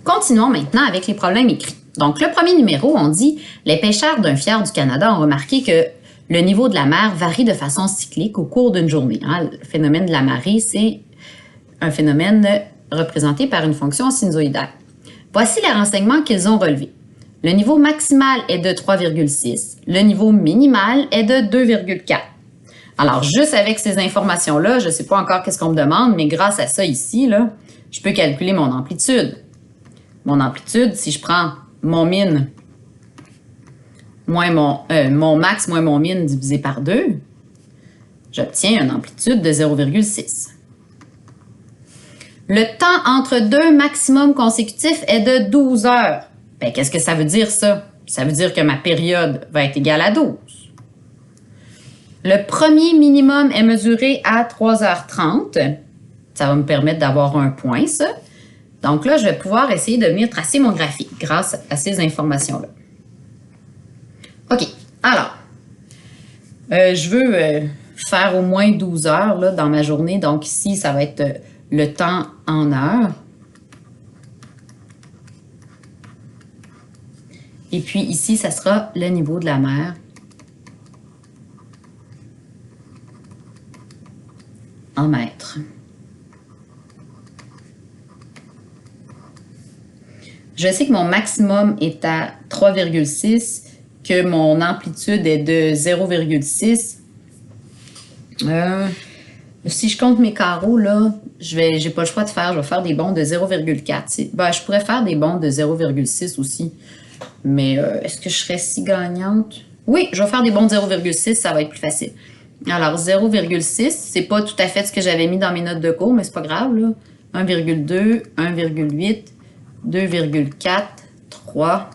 Continuons maintenant avec les problèmes écrits. Donc, le premier numéro, on dit « Les pêcheurs d'un fjord du Canada ont remarqué que le niveau de la mer varie de façon cyclique au cours d'une journée. » Le phénomène de la marée, c'est un phénomène représenté par une fonction sinusoïdale. Voici les renseignements qu'ils ont relevés. Le niveau maximal est de 3,6. Le niveau minimal est de 2,4. Alors, juste avec ces informations-là, je ne sais pas encore qu'est-ce qu'on me demande, mais grâce à ça ici, là, je peux calculer mon amplitude. Mon amplitude, si je prends mon min moins mon max moins mon min divisé par 2, j'obtiens une amplitude de 0,6. Le temps entre deux maximums consécutifs est de 12 heures. Bien, qu'est-ce que ça veut dire, ça? Ça veut dire que ma période va être égale à 12. Le premier minimum est mesuré à 3h30. Ça va me permettre d'avoir un point, ça. Donc là, je vais pouvoir essayer de venir tracer mon graphique grâce à ces informations-là. OK. Alors, je veux faire au moins 12 heures là, dans ma journée. Donc ici, ça va être le temps en heures. Et puis ici, ça sera le niveau de la mer. En mètres. Je sais que mon maximum est à 3,6, que mon amplitude est de 0,6. Si je compte mes carreaux, là, j'ai pas le choix de faire, je vais faire des bonds de 0,4. Ben, je pourrais faire des bonds de 0,6 aussi. Mais est-ce que je serais si gagnante? Oui, je vais faire des bonds de 0,6, ça va être plus facile. Alors, 0,6, c'est pas tout à fait ce que j'avais mis dans mes notes de cours, mais c'est pas grave, là. 1,2, 1,8, 2,4, 3,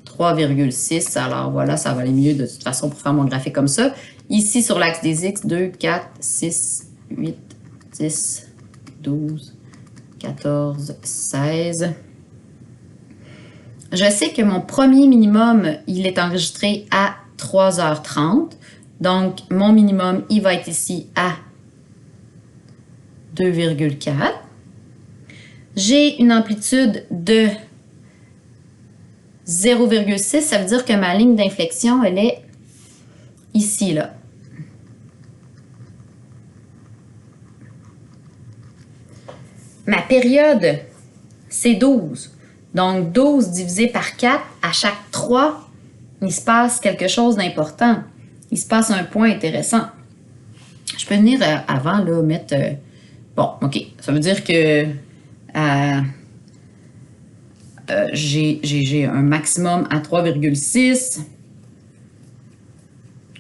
3,6. Alors, voilà, ça va aller mieux de toute façon pour faire mon graphique comme ça. Ici, sur l'axe des X, 2, 4, 6, 8, 10, 12, 14, 16. Je sais que mon premier minimum, il est enregistré à 3h30. Donc, mon minimum, il va être ici à 2,4. J'ai une amplitude de 0,6. Ça veut dire que ma ligne d'inflexion, elle est ici, là. Ma période, c'est 12. Donc, 12 divisé par 4, à chaque 3, il se passe quelque chose d'important. Il se passe un point intéressant. Je peux venir avant, là, mettre... bon, OK. Ça veut dire que j'ai un maximum à 3,6.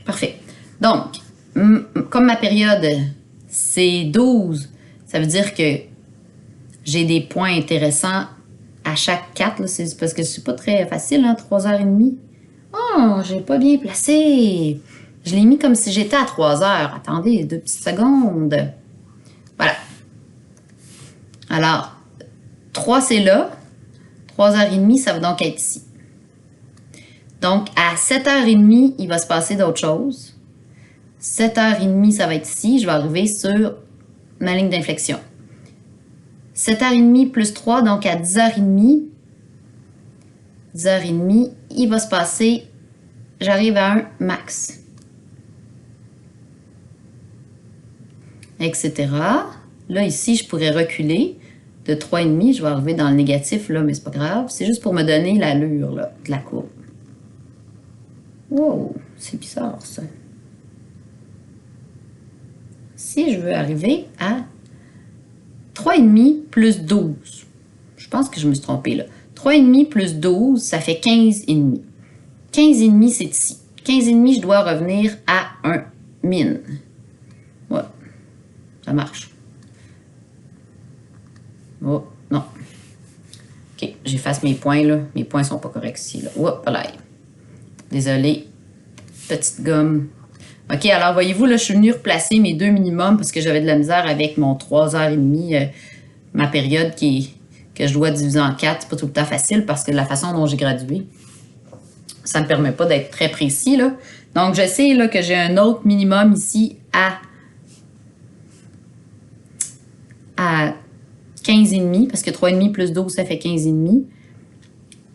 Parfait. Donc, comme ma période, c'est 12, ça veut dire que j'ai des points intéressants à chaque 4. C'est parce que c'est pas très facile, hein, 3h30. Oh, j'ai pas bien placé. Je l'ai mis comme si j'étais à 3 heures. Attendez, 2 petites secondes. Voilà. Alors, 3, c'est là. 3h30, ça va donc être ici. Donc, à 7h30, il va se passer d'autres choses. 7h30, ça va être ici. Je vais arriver sur ma ligne d'inflexion. 7h30 plus 3, donc à 10h30. 10h30, il va se passer... J'arrive à un max. Etc. Là, ici, je pourrais reculer de 3,5. Je vais arriver dans le négatif, là, mais c'est pas grave. C'est juste pour me donner l'allure là, de la courbe. Wow, c'est bizarre, ça. Si je veux arriver à 3,5 plus 12. Je pense que je me suis trompée, là. 3,5 plus 12, ça fait 15,5. 15,5, c'est ici. 15,5, je dois revenir à un min. Ouais, ça marche. Oh, non. OK, j'efface mes points, là. Mes points sont pas corrects ici, là. Hop là. Désolée. Petite gomme. OK, alors voyez-vous, là, je suis venue replacer mes 2 minimums parce que j'avais de la misère avec mon 3h30, ma période que je dois diviser en 4. C'est pas tout le temps facile parce que de la façon dont j'ai gradué, ça ne me permet pas d'être très précis, là. Donc, je sais là, que j'ai un autre minimum ici à 15,5, parce que 3,5 plus 12, ça fait 15,5.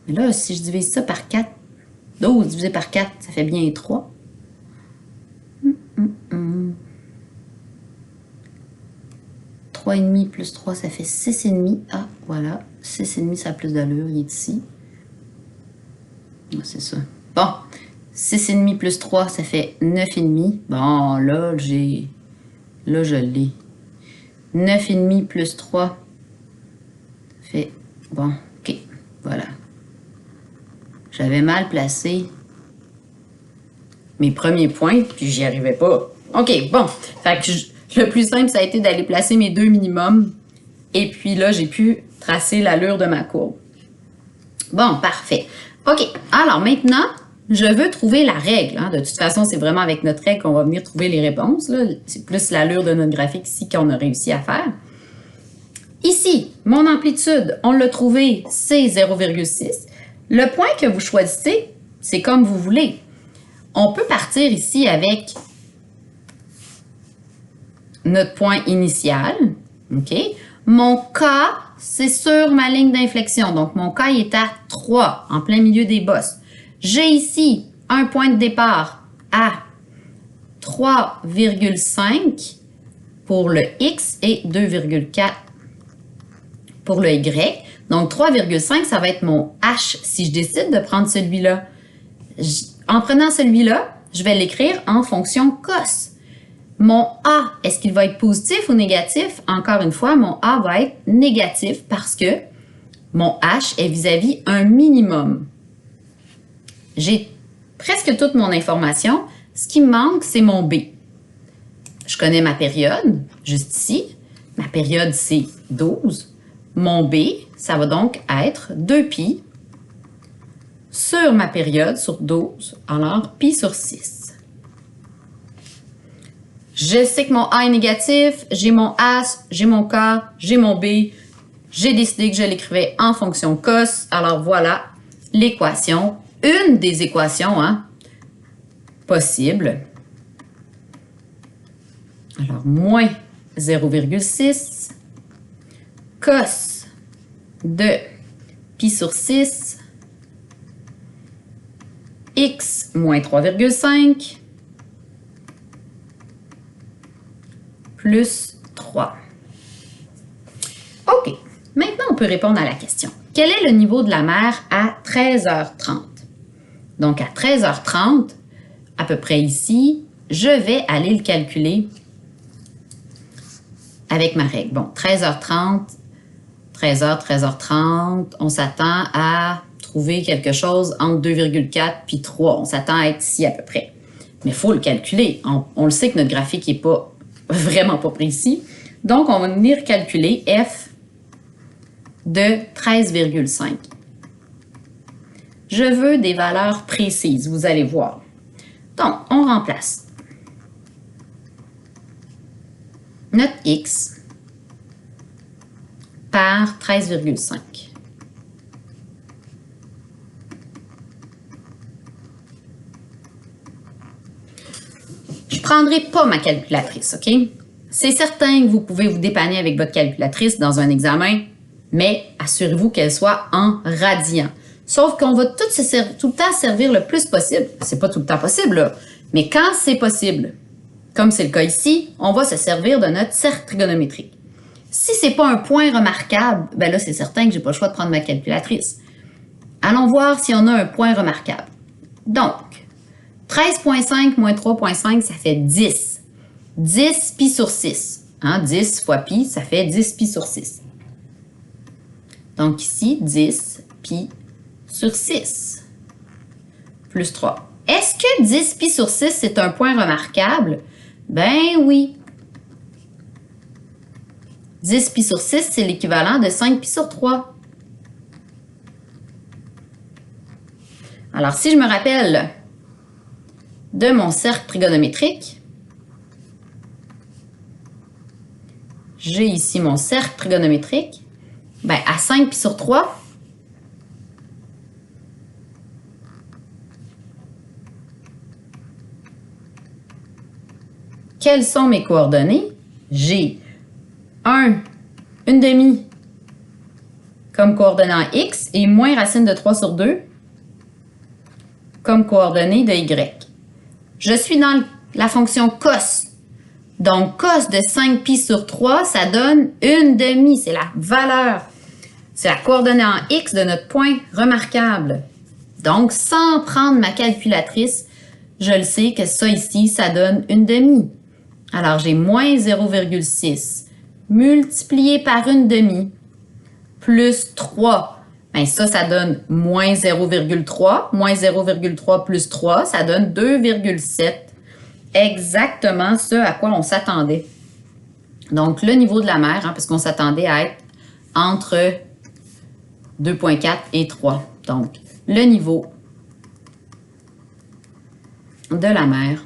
Mais là, si je divise ça par 4, 12 divisé par 4, ça fait bien 3. 3,5 plus 3, ça fait 6,5. Ah, voilà. 6,5, ça a plus d'allure. Il est ici. Ah, c'est ça. Bon. 6,5 plus 3, ça fait 9,5. Bon, là, là, je l'ai. 9,5 plus 3, ça fait... Bon, OK. Voilà. J'avais mal placé mes premiers points, puis j'y arrivais pas. OK, bon. Fait que le plus simple, ça a été d'aller placer mes deux minimums. Et puis là, j'ai pu tracer l'allure de ma courbe. Bon, parfait. OK, alors maintenant, je veux trouver la règle. Hein. De toute façon, c'est vraiment avec notre règle qu'on va venir trouver les réponses. C'est plus l'allure de notre graphique ici qu'on a réussi à faire. Ici, mon amplitude, on l'a trouvé, c'est 0,6. Le point que vous choisissez, c'est comme vous voulez. On peut partir ici avec notre point initial. OK? Mon K, c'est sur ma ligne d'inflexion. Donc, mon K il est à 3, en plein milieu des bosses. J'ai ici un point de départ à 3,5 pour le X et 2,4 pour le Y. Donc, 3,5, ça va être mon H si je décide de prendre celui-là. En prenant celui-là, je vais l'écrire en fonction cos. Mon A, est-ce qu'il va être positif ou négatif? Encore une fois, mon A va être négatif parce que mon H est vis-à-vis un minimum. J'ai presque toute mon information. Ce qui me manque, c'est mon B. Je connais ma période, juste ici. Ma période, c'est 12. Mon B, ça va donc être 2π sur ma période, sur 12, alors pi sur 6. Je sais que mon A est négatif, j'ai mon H, j'ai mon K, j'ai mon B. J'ai décidé que je l'écrivais en fonction cos. Alors voilà l'équation, une des équations possibles. Alors, moins 0,6 cos de pi sur 6 x moins 3,5 plus 3. OK. Maintenant, on peut répondre à la question. Quel est le niveau de la mer à 13h30? Donc, à 13h30, à peu près ici, je vais aller le calculer avec ma règle. Bon, 13h30, 13h, 13h30, on s'attend à trouver quelque chose entre 2,4 puis 3. On s'attend à être ici à peu près. Mais il faut le calculer. On le sait que notre graphique n'est pas vraiment pas précis. Donc, on va venir calculer f de 13,5. Je veux des valeurs précises, vous allez voir. Donc, on remplace notre x par 13,5. Je ne prendrai pas ma calculatrice, OK? C'est certain que vous pouvez vous dépanner avec votre calculatrice dans un examen, mais assurez-vous qu'elle soit en radian. Sauf qu'on va tout le temps servir le plus possible. C'est pas tout le temps possible, là. Mais quand c'est possible, comme c'est le cas ici, on va se servir de notre cercle trigonométrique. Si c'est pas un point remarquable, ben là, c'est certain que j'ai pas le choix de prendre ma calculatrice. Allons voir si on a un point remarquable. Donc, 13,5 moins 3,5, ça fait 10. 10 pi sur 6. 10 fois pi, ça fait 10 pi sur 6. Donc ici, 10 pi sur 6 plus 3. Est-ce que 10 pi sur 6, c'est un point remarquable? Ben oui. 10 pi sur 6, c'est l'équivalent de 5 pi sur 3. Alors, si je me rappelle de mon cercle trigonométrique, j'ai ici mon cercle trigonométrique. Ben, à 5 pi sur 3, quelles sont mes coordonnées? J'ai une demi comme coordonnée en x et moins racine de 3 sur 2 comme coordonnée de y. Je suis dans la fonction cos. Donc, cos de 5pi sur 3, ça donne 1/2. C'est la valeur. C'est la coordonnée en x de notre point remarquable. Donc, sans prendre ma calculatrice, je le sais que ça ici, ça donne 1/2. Alors, j'ai moins 0,6 multiplié par 1/2 plus 3. Bien, ça donne moins 0,3. Moins 0,3 plus 3, ça donne 2,7. Exactement ce à quoi on s'attendait. Donc, le niveau de la mer, parce qu'on s'attendait à être entre 2,4 et 3. Donc, le niveau de la mer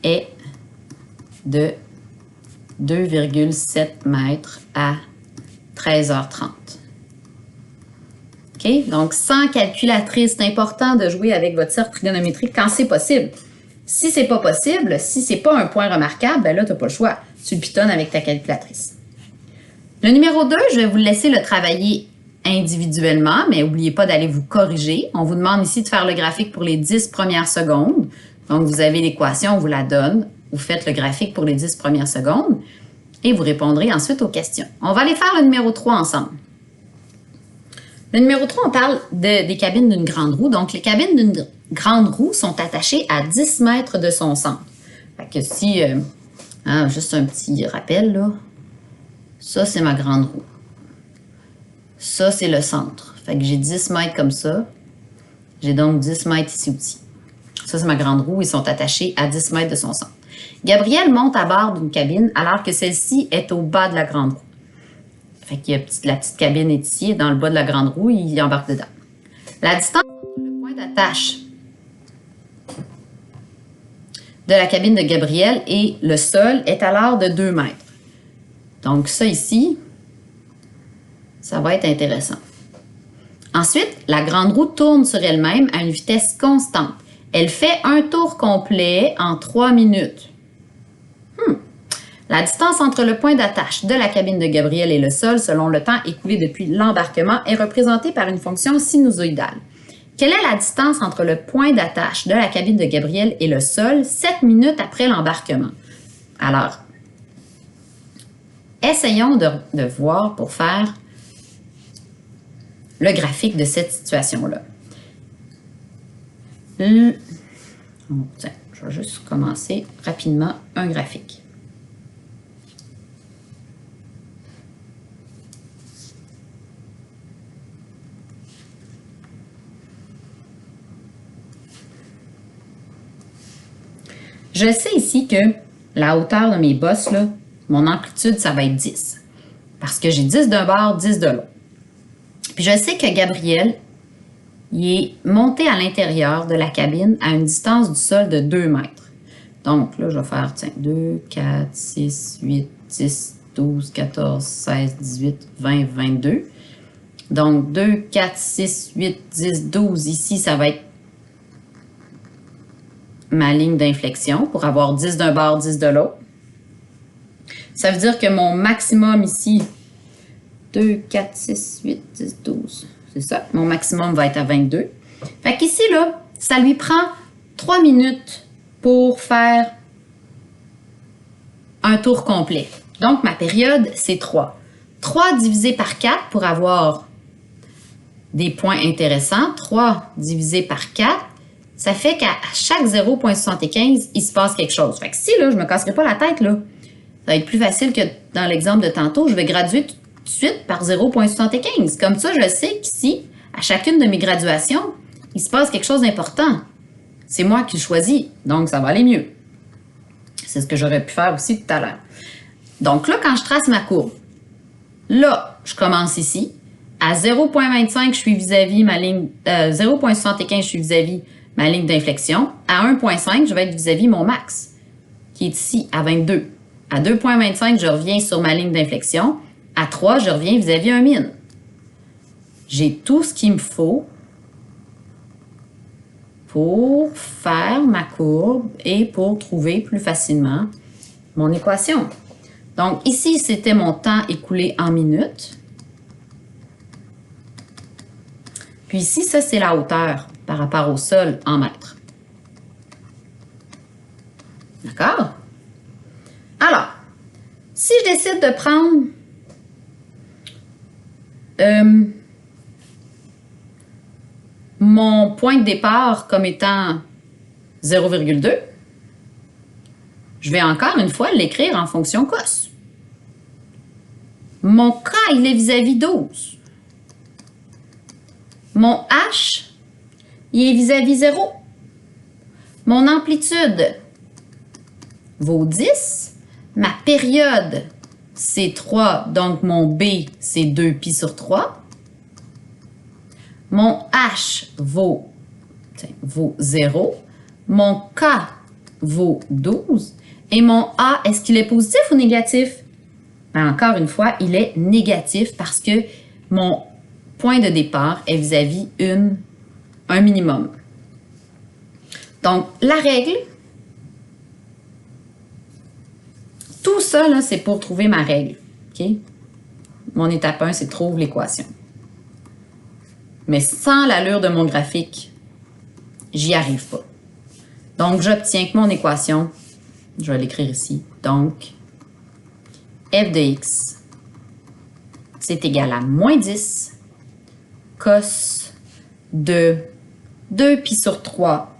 est de 2,7 mètres à 13h30. OK? Donc, sans calculatrice, c'est important de jouer avec votre cercle trigonométrique quand c'est possible. Si c'est pas possible, si c'est pas un point remarquable, ben là, tu n'as pas le choix. Tu le pitonnes avec ta calculatrice. Le numéro 2, je vais vous laisser le travailler individuellement, mais n'oubliez pas d'aller vous corriger. On vous demande ici de faire le graphique pour les 10 premières secondes. Donc, vous avez l'équation, on vous la donne. Vous faites le graphique pour les 10 premières secondes et vous répondrez ensuite aux questions. On va aller faire le numéro 3 ensemble. Le numéro 3, on parle des cabines d'une grande roue. Donc, les cabines d'une grande roue sont attachées à 10 mètres de son centre. Fait que si, juste un petit rappel, là. Ça, c'est ma grande roue. Ça, c'est le centre. Fait que j'ai 10 mètres comme ça. J'ai donc 10 mètres ici aussi. Ça, c'est ma grande roue. Ils sont attachés à 10 mètres de son centre. Gabriel monte à bord d'une cabine alors que celle-ci est au bas de la grande roue. Fait qu'il y a la petite cabine est ici, dans le bas de la grande roue, il embarque dedans. La distance entre le point d'attache de la cabine de Gabriel et le sol est alors de 2 mètres. Donc ça ici, ça va être intéressant. Ensuite, la grande roue tourne sur elle-même à une vitesse constante. Elle fait un tour complet en 3 minutes. La distance entre le point d'attache de la cabine de Gabriel et le sol, selon le temps écoulé depuis l'embarquement, est représentée par une fonction sinusoïdale. Quelle est la distance entre le point d'attache de la cabine de Gabriel et le sol 7 minutes après l'embarquement? Alors, essayons de voir pour faire le graphique de cette situation-là. Tiens, je vais juste commencer rapidement un graphique. Je sais ici que la hauteur de mes bosses, là, mon amplitude, ça va être 10. Parce que j'ai 10 d'un bord, 10 de l'autre. Puis je sais que Gabriel, il est monté à l'intérieur de la cabine à une distance du sol de 2 mètres. Donc là, je vais faire 2, 4, 6, 8, 10, 12, 14, 16, 18, 20, 22. Donc 2, 4, 6, 8, 10, 12. Ici, ça va être ma ligne d'inflexion pour avoir 10 d'un bord, 10 de l'autre. Ça veut dire que mon maximum ici, 2, 4, 6, 8, 10, 12, c'est ça. Mon maximum va être à 22. Fait qu'ici, là, ça lui prend 3 minutes pour faire un tour complet. Donc, ma période, c'est 3. 3 divisé par 4 pour avoir des points intéressants. 3 divisé par 4, ça fait qu'à chaque 0,75, il se passe quelque chose. Fait que si, là, je ne me casserai pas la tête, là, ça va être plus facile que dans l'exemple de tantôt. Je vais graduer tout de suite par 0,75. Comme ça, je sais qu'ici, à chacune de mes graduations, il se passe quelque chose d'important. C'est moi qui le choisis, donc ça va aller mieux. C'est ce que j'aurais pu faire aussi tout à l'heure. Donc là, quand je trace ma courbe, là, je commence ici. À 0,25, je suis vis-à-vis ma ligne... 0,75, je suis vis-à-vis ma ligne d'inflexion. À 1,5, je vais être vis-à-vis mon max, qui est ici, à 22. À 2,25, je reviens sur ma ligne d'inflexion. À 3, je reviens vis-à-vis un min. J'ai tout ce qu'il me faut pour faire ma courbe et pour trouver plus facilement mon équation. Donc, ici, c'était mon temps écoulé en minutes. Puis ici, ça, c'est la hauteur par rapport au sol en mètres. D'accord? Alors, si je décide de prendre mon point de départ comme étant 0,2, je vais encore une fois l'écrire en fonction cos. Mon K, il est vis-à-vis 12. Mon H, il est vis-à-vis 0. Mon amplitude vaut 10. Ma période, c'est 3, donc mon B, c'est 2 pi sur 3. Mon H vaut 0. Mon K vaut 12. Et mon A, est-ce qu'il est positif ou négatif? Ben, encore une fois, il est négatif parce que mon point de départ est vis-à-vis un minimum. Donc, la règle, tout ça, là, c'est pour trouver ma règle. Okay? Mon étape 1, c'est trouve l'équation. Mais sans l'allure de mon graphique, j'y arrive pas. Donc, j'obtiens que mon équation, je vais l'écrire ici, donc, f de x, c'est égal à moins 10 cos de 2 pi sur 3,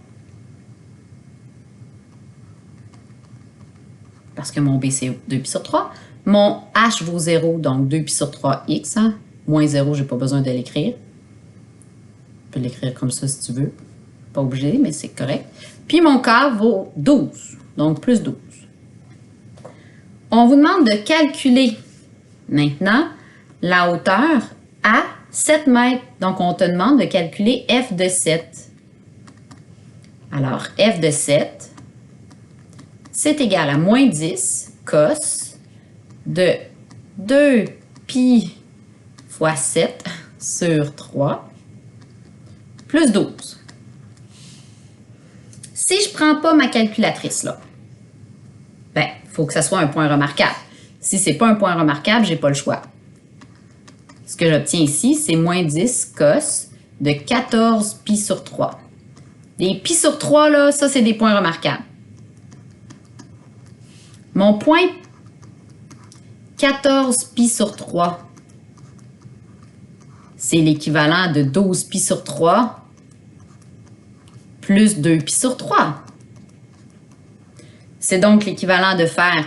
parce que mon b, c'est 2 pi sur 3. Mon h vaut 0, donc 2 pi sur 3 x. Hein? Moins 0, je n'ai pas besoin de l'écrire. Tu peux l'écrire comme ça si tu veux. Pas obligé, mais c'est correct. Puis mon k vaut 12, donc plus 12. On vous demande de calculer maintenant la hauteur à 7 mètres. Donc, on te demande de calculer f de 7. Alors, f de 7, c'est égal à moins 10 cos de 2 pi fois 7 sur 3 plus 12. Si je ne prends pas ma calculatrice, là, ben, il faut que ça soit un point remarquable. Si ce n'est pas un point remarquable, je n'ai pas le choix. Ce que j'obtiens ici, c'est moins 10 cos de 14 pi sur 3. Les pi sur 3, là, ça, c'est des points remarquables. Mon point 14 pi sur 3, c'est l'équivalent de 12 pi sur 3 plus 2 pi sur 3. C'est donc l'équivalent de faire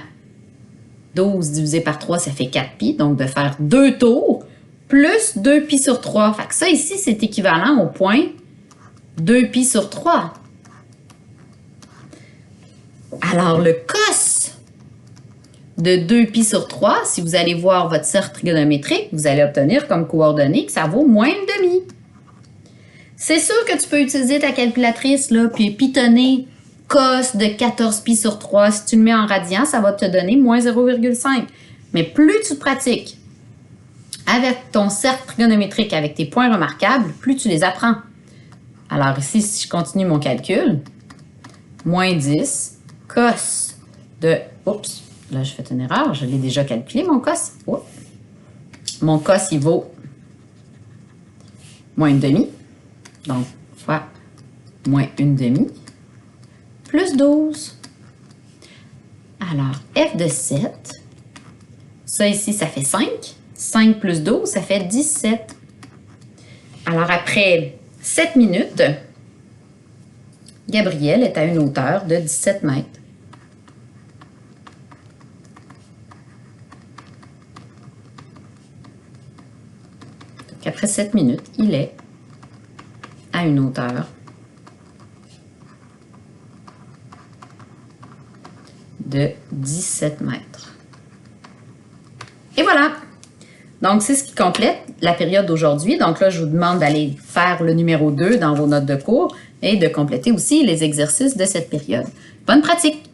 12 divisé par 3, ça fait 4 pi, donc de faire 2 tours plus 2 pi sur 3. Fait que ça ici, c'est équivalent au point 2 pi sur 3. Alors, le cos de 2 pi sur 3, si vous allez voir votre cercle trigonométrique, vous allez obtenir comme coordonnée que ça vaut moins le demi. C'est sûr que tu peux utiliser ta calculatrice, là, puis pitonner cos de 14 pi sur 3. Si tu le mets en radians, ça va te donner moins 0,5. Mais plus tu pratiques avec ton cercle trigonométrique, avec tes points remarquables, plus tu les apprends. Alors ici, si je continue mon calcul, moins 10 cos de... Oups, là, j'ai fait une erreur. Je l'ai déjà calculé, mon cos. Oups. Mon cos, il vaut moins une demi. Donc, fois moins une demi, plus 12. Alors, f de 7, ça ici, ça fait 5. 5 plus 12, ça fait 17. Alors, après 7 minutes, Gabriel est à une hauteur de 17 mètres. Donc, après 7 minutes, il est à une hauteur de 17 mètres. Et voilà! Donc, c'est ce qui complète la période d'aujourd'hui. Donc là, je vous demande d'aller faire le numéro 2 dans vos notes de cours et de compléter aussi les exercices de cette période. Bonne pratique!